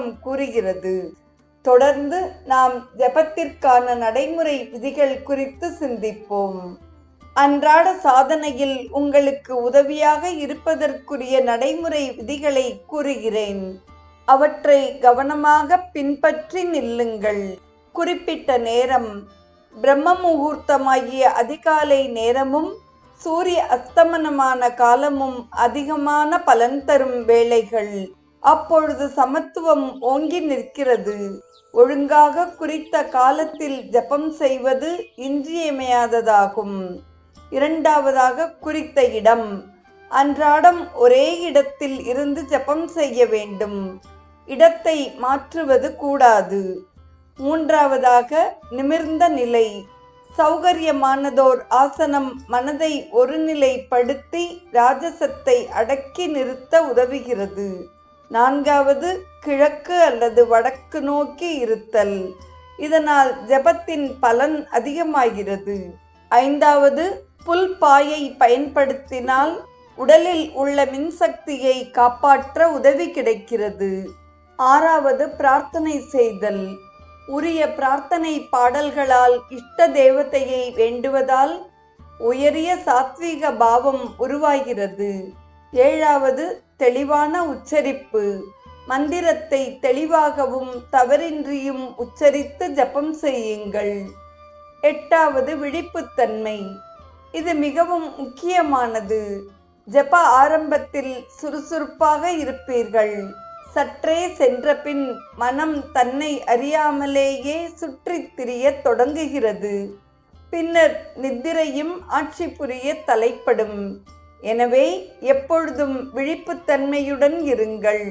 சாஸ்திரம் கூறுகிறது. தொடர்ந்து நாம் ஜபத்திற்கான நடைமுறை விதிகள் குறித்து சிந்திப்போம். அன்றாட சாதனையில் உங்களுக்கு உதவியாக இருப்பதற்குரிய நடைமுறை விதிகளை கூறுகிறேன். அவற்றை கவனமாக பின்பற்றி நில்லுங்கள். குறிப்பிட்ட நேரம்: பிரம்ம முகூர்த்தமாகிய அதிகாலை நேரமும் சூரிய அஸ்தமனமான காலமும் அதிகமான பலன் தரும் வேளைகள். அப்பொழுது சமத்துவம் ஓங்கி நிற்கிறது. ஒழுங்காக குறித்த காலத்தில் ஜபம் செய்வது இன்றியமையாததாகும். இரண்டாவதாக, குறித்த இடம். அன்றாடம் ஒரே இடத்தில் இருந்து ஜபம் செய்ய வேண்டும். இடத்தை மாற்றுவது கூடாது. மூன்றாவதாக, நிமிர்ந்த நிலை. சௌகரியமானதோர் ஆசனம் மனதை ஒருநிலைப்படுத்தி ராஜசத்தை அடக்கி நிறுத்த உதவுகிறது. நான்காவது, கிழக்கு அல்லது வடக்கு நோக்கி இருத்தல். இதனால் ஜபத்தின் பலன் அதிகமாகிறது. ஐந்தாவது, புல் பாயை பயன்படுத்தினால் உடலில் உள்ள மின்சக்தியை காப்பாற்ற உதவி கிடைக்கிறது. ஆறாவது, பிரார்த்தனை செய்தல். உரிய பிரார்த்தனை பாடல்களால் இஷ்ட தேவதையை வேண்டுவதால் உயரிய சாத்வீக பாவம் உருவாகிறது. ஏழாவது, தெளிவான உச்சரிப்பு. மந்திரத்தை தெளிவாகவும் தவறின்றியும் உச்சரித்து ஜபம் செய்யுங்கள். எட்டாவது, விழிப்புத்தன்மை. இது மிகவும் முக்கியமானது. ஜப ஆரம்பத்தில் சுறுசுறுப்பாக இருப்பீர்கள். சற்றே சென்ற பின் மனம் தன்னை அறியாமலேயே சுற்றித் திரியத் தொடங்குகிறது. பின்னர் நித்திரையும் ஆட்சி புரிய தலைப்படும். எனவே எப்பொழுதும் விழிப்புத்தன்மையுடன் இருங்கள்.